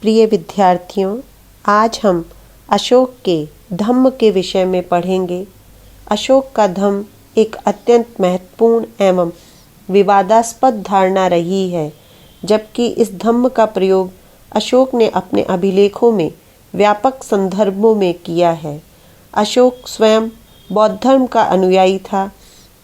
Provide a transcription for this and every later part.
प्रिय विद्यार्थियों, आज हम अशोक के धम्म के विषय में पढ़ेंगे। अशोक का धम्म एक अत्यंत महत्वपूर्ण एवं विवादास्पद धारणा रही है, जबकि इस धम्म का प्रयोग अशोक ने अपने अभिलेखों में व्यापक संदर्भों में किया है। अशोक स्वयं बौद्ध धर्म का अनुयायी था,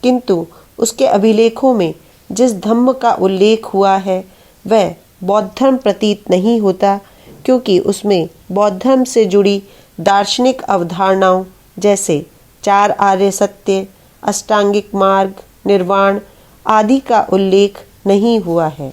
किंतु उसके अभिलेखों में जिस धम्म का उल्लेख हुआ है वह बौद्ध धर्म प्रतीत नहीं होता, क्योंकि उसमें बौद्ध धर्म से जुड़ी दार्शनिक अवधारणाओं जैसे 4 आर्य सत्य, अष्टांगिक मार्ग, निर्वाण आदि का उल्लेख नहीं हुआ है।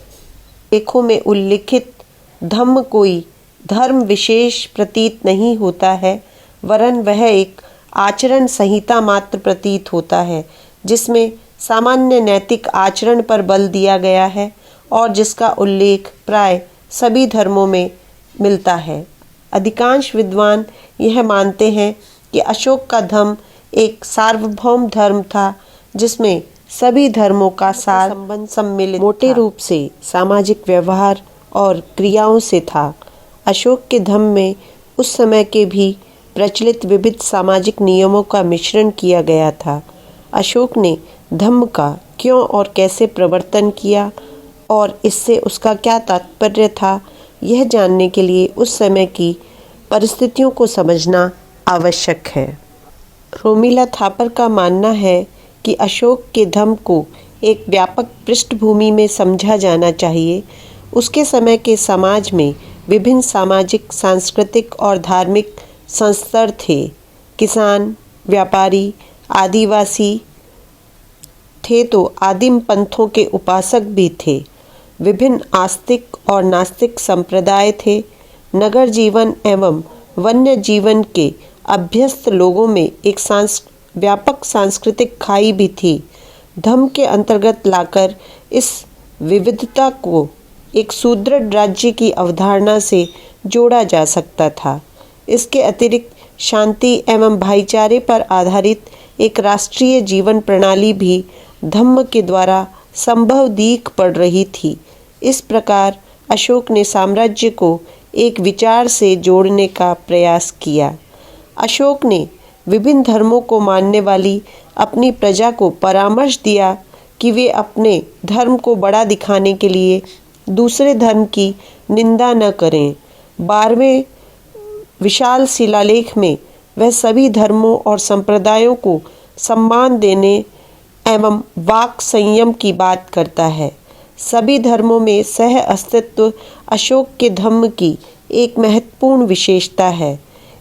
लेखों में उल्लिखित धम्म कोई धर्म विशेष प्रतीत नहीं होता है, वरन वह एक आचरण संहिता मात्र प्रतीत होता है, जिसमें सामान्य नैतिक आचरण पर बल दिया गया है और जिसका उल्लेख प्राय सभी धर्मों में मिलता है। अधिकांश विद्वान यह मानते हैं कि अशोक का धम्म एक सार्वभौम धर्म था, जिसमें सभी धर्मों का सार संबंध सम्मिलित मोटे रूप से सामाजिक व्यवहार और क्रियाओं से था। अशोक के धम्म में उस समय के भी प्रचलित विविध सामाजिक नियमों का मिश्रण किया गया था। अशोक ने धम्म का क्यों और कैसे प्रवर्तन किया और इससे उसका क्या तात्पर्य था, यह जानने के लिए उस समय की परिस्थितियों को समझना आवश्यक है। रोमिला थापर का मानना है कि अशोक के धम्म को एक व्यापक पृष्ठभूमि में समझा जाना चाहिए। उसके समय के समाज में विभिन्न सामाजिक, सांस्कृतिक और धार्मिक संस्तर थे। किसान, व्यापारी, आदिवासी थे तो आदिम पंथों के उपासक भी थे। विभिन्न आस्तिक और नास्तिक संप्रदाय थे। नगर जीवन एवं वन्य जीवन के अभ्यस्त लोगों में एक व्यापक सांस्कृतिक खाई भी थी। धम्म के अंतर्गत लाकर इस विविधता को एक सुदृढ़ राज्य की अवधारणा से जोड़ा जा सकता था। इसके अतिरिक्त शांति एवं भाईचारे पर आधारित एक राष्ट्रीय जीवन प्रणाली भी धम्म के द्वारा संभव दीख पड़ रही थी। इस प्रकार अशोक ने साम्राज्य को एक विचार से जोड़ने का प्रयास किया। अशोक ने विभिन्न धर्मों को मानने वाली अपनी प्रजा को परामर्श दिया कि वे अपने धर्म को बड़ा दिखाने के लिए दूसरे धर्म की निंदा न करें। 12वें विशाल शिलालेख में वह सभी धर्मों और संप्रदायों को सम्मान देने एवं वाक संयम की बात करता है। सभी धर्मों में सह अस्तित्व अशोक के धम्म की एक महत्वपूर्ण विशेषता है।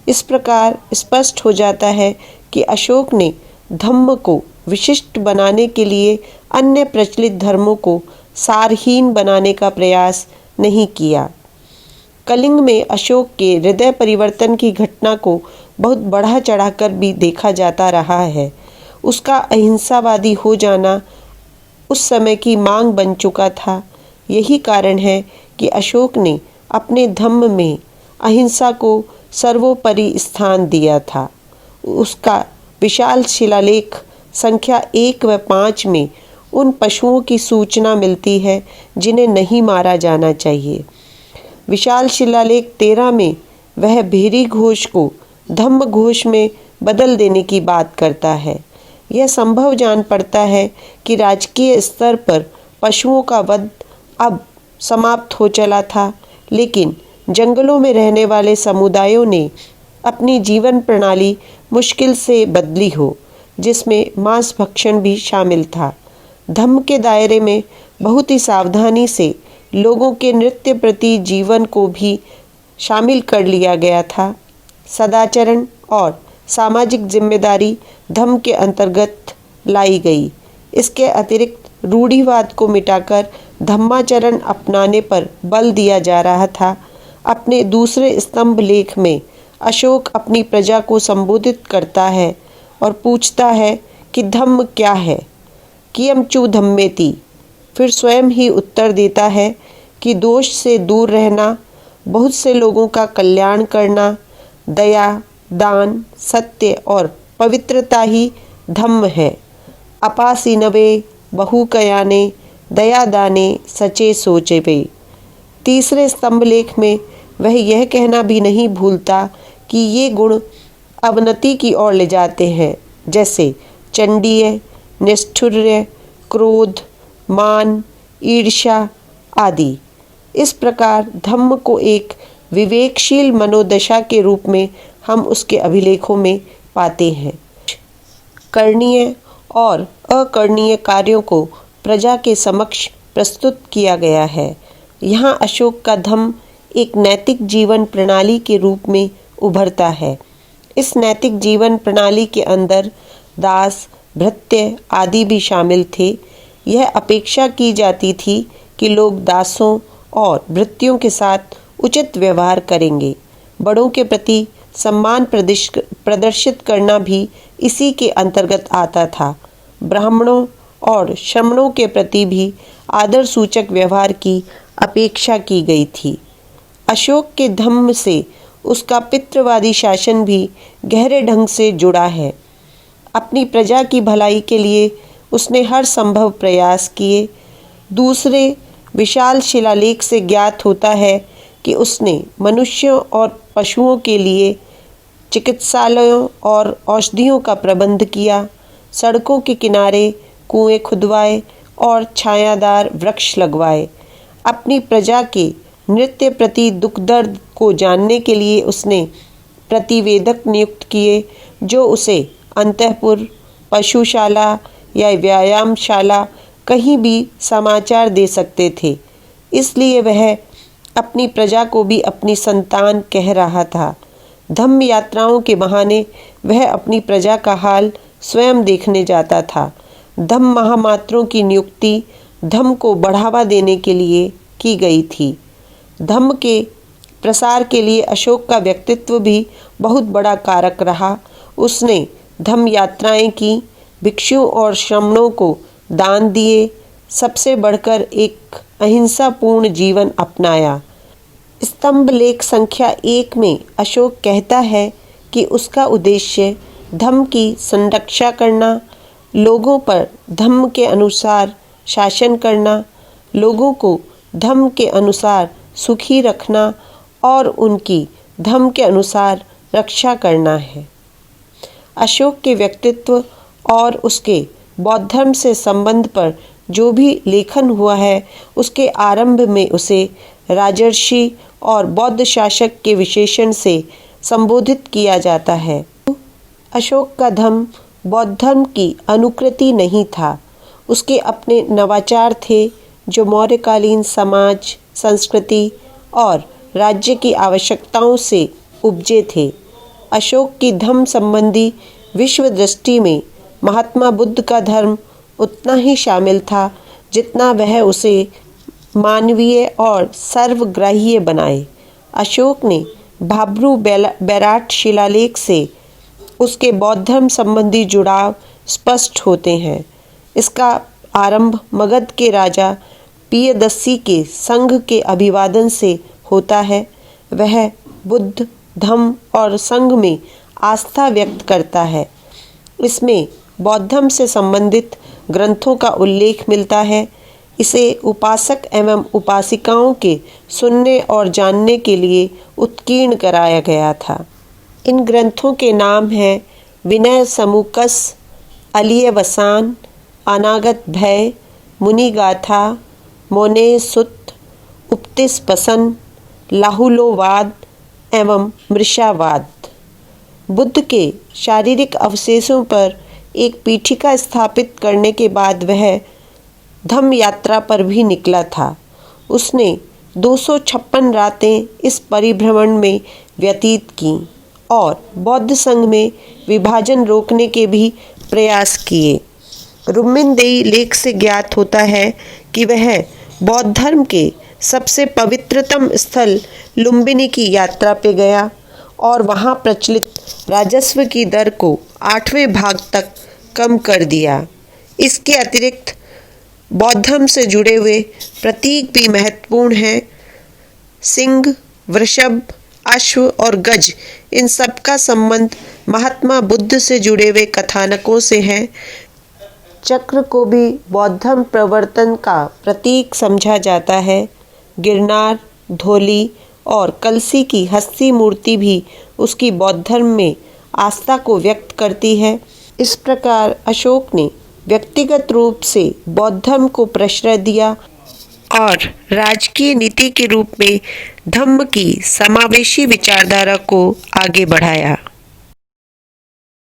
इस प्रकार स्पष्ट हो जाता है कि अशोक ने धम्म को विशिष्ट बनाने के लिए अन्य प्रचलित धर्मों को सारहीन बनाने का प्रयास नहीं किया। कलिंग में अशोक के हृदय परिवर्तन की घटना को बहुत बढ़ा चढ़ाकर भी देखा जाता रहा है। उसका अहिंसावादी हो जाना उस समय की मांग बन चुका था। यही कारण है कि अशोक ने अपने धम्म में अहिंसा को सर्वोपरि स्थान दिया था। उसका विशाल शिलालेख संख्या 1 व 5 में उन पशुओं की सूचना मिलती है जिन्हें नहीं मारा जाना चाहिए। विशाल शिलालेख 13 में वह भेरी घोष को धम्म घोष में बदल देने की बात करता है। यह संभव जान पड़ता है कि राजकीय स्तर पर पशुओं का वध अब समाप्त हो चला था, लेकिन जंगलों में रहने वाले समुदायों ने अपनी जीवन प्रणाली मुश्किल से बदली हो, जिसमें मांस भक्षण भी शामिल था। धम्म के दायरे में बहुत ही सावधानी से लोगों के नृत्य प्रति जीवन को भी शामिल कर लिया गया था। सदाचरण और सामाजिक जिम्मेदारी धम्म के अंतर्गत लाई गई। इसके अतिरिक्त रूढ़िवाद को मिटाकर धम्माचरण अपनाने पर बल दिया जा रहा था। अपने दूसरे स्तंभ लेख में अशोक अपनी प्रजा को संबोधित करता है और पूछता है कि धम्म क्या है। कियम चू धम्मेति। फिर स्वयं ही उत्तर देता है कि दोष से दूर रहना, बहुत से लोगों का कल्याण करना, दया, दान, सत्य और पवित्रता ही धम्म है। अपासीनवे बहुकयाने दया दाने सचे सोचवे। तीसरे स्तंभ लेख में वह यह कहना भी नहीं भूलता कि ये गुण अवनति की ओर ले जाते हैं, जैसे चंडीय, निष्ठुर्य, क्रोध, मान, ईर्ष्या आदि। इस प्रकार धम्म को एक विवेकशील मनोदशा के रूप में हम उसके अभिलेखों में पाते हैं। करणीय और अकरणीय कार्यों को प्रजा के समक्ष प्रस्तुत किया गया है। यहाँ अशोक का धम्म एक नैतिक जीवन प्रणाली के रूप में उभरता है। इस नैतिक जीवन प्रणाली के अंदर दास, भृत्य आदि भी शामिल थे। यह अपेक्षा की जाती थी कि लोग दासों और भृत्यों के साथ उचित व्यवहार करेंगे। बड़ों के प्रति सम्मान प्रदर्शित करना भी इसी के अंतर्गत आता था। ब्राह्मणों और श्रमणों के प्रति भी आदर सूचक व्यवहार की अपेक्षा की गई थी। अशोक के धम्म से उसका पितृवादी शासन भी गहरे ढंग से जुड़ा है। अपनी प्रजा की भलाई के लिए उसने हर संभव प्रयास किए। दूसरे विशाल शिलालेख से ज्ञात होता है कि उसने मनुष्यों और पशुओं के लिए चिकित्सालयों और औषधियों का प्रबंध किया, सड़कों के किनारे कुएं खुदवाए और छायादार वृक्ष लगवाए। अपनी प्रजा के नृत्य प्रति दुख दर्द को जानने के लिए उसने प्रतिवेदक नियुक्त किए, जो उसे अंतःपुर, पशुशाला या व्यायामशाला कहीं भी समाचार दे सकते थे। इसलिए वह अपनी प्रजा को भी अपनी संतान कह रहा था। धम्म यात्राओं के बहाने वह अपनी प्रजा का हाल स्वयं देखने जाता था। धम्म महामात्रों की नियुक्ति धम्म को बढ़ावा देने के लिए की गई थी। धम्म के प्रसार के लिए अशोक का व्यक्तित्व भी बहुत बड़ा कारक रहा। उसने धम्म यात्राएं की, भिक्षुओं और श्रमणों को दान दिए, सबसे बढ़कर एक अहिंसापूर्ण जीवन अपनाया। स्तंभ लेख संख्या 1 में अशोक कहता है कि उसका उद्देश्य धम्म की संरक्षा करना, लोगों पर धम्म के अनुसार शासन करना, लोगों को धम्म के अनुसार सुखी रखना और उनकी धम्म के अनुसार रक्षा करना है। अशोक के व्यक्तित्व और उसके बौद्ध धर्म से संबंध पर जो भी लेखन हुआ है, उसके आरंभ में उसे राजर्षि और बौद्ध शासक के विशेषण से संबोधित किया जाता है। अशोक का धम्म बौद्ध धर्म की अनुकृति नहीं था। उसके अपने नवाचार थे जो मौर्यकालीन समाज, संस्कृति और राज्य की आवश्यकताओं से उपजे थे। अशोक की धम्म संबंधी विश्व दृष्टि में महात्मा बुद्ध का धर्म उतना ही शामिल था जितना वह उसे मानवीय और सर्वग्राह्य बनाए। अशोक ने भाब्रू बैराट शिलालेख से उसके बौद्ध धर्म संबंधी जुड़ाव स्पष्ट होते हैं। इसका आरंभ मगध के राजा पियदस्सी के संघ के अभिवादन से होता है। वह बुद्ध, धम्म और संघ में आस्था व्यक्त करता है। इसमें बौद्ध धर्म से संबंधित ग्रंथों का उल्लेख मिलता है। इसे उपासक एवं उपासिकाओं के सुनने और जानने के लिए उत्कीर्ण कराया गया था। इन ग्रंथों के नाम हैं विनय समुकस, अलिय वसान, अनागत भय, मुनि गाथा, मोने सुत, उपतिस पसन, लाहुलोवाद एवं मृषावाद। बुद्ध के शारीरिक अवशेषों पर एक पीठिका स्थापित करने के बाद वह धम्म यात्रा पर भी निकला था। उसने 256 रातें इस परिभ्रमण में व्यतीत की और बौद्ध संघ में विभाजन रोकने के भी प्रयास किए। रुम्मिनदेई लेख से ज्ञात होता है कि वह बौद्ध धर्म के सबसे पवित्रतम स्थल लुम्बिनी की यात्रा पे गया और वहाँ प्रचलित राजस्व की दर को 8वें भाग तक कम कर दिया। इसके अतिरिक्त बौद्ध धर्म से जुड़े हुए प्रतीक भी महत्वपूर्ण हैं। सिंह, वृषभ, अश्व और गज, इन सब का संबंध महात्मा बुद्ध से जुड़े हुए कथानकों से है। चक्र को भी बौद्ध धर्म प्रवर्तन का प्रतीक समझा जाता है। गिरनार, धौली और कलसी की हस्ती मूर्ति भी उसकी बौद्ध धर्म में आस्था को व्यक्त करती है। इस प्रकार अशोक ने व्यक्तिगत रूप से बौद्ध धर्म को प्रश्रय दिया और राजकीय नीति के रूप में धम्म की समावेशी विचारधारा को आगे बढ़ाया।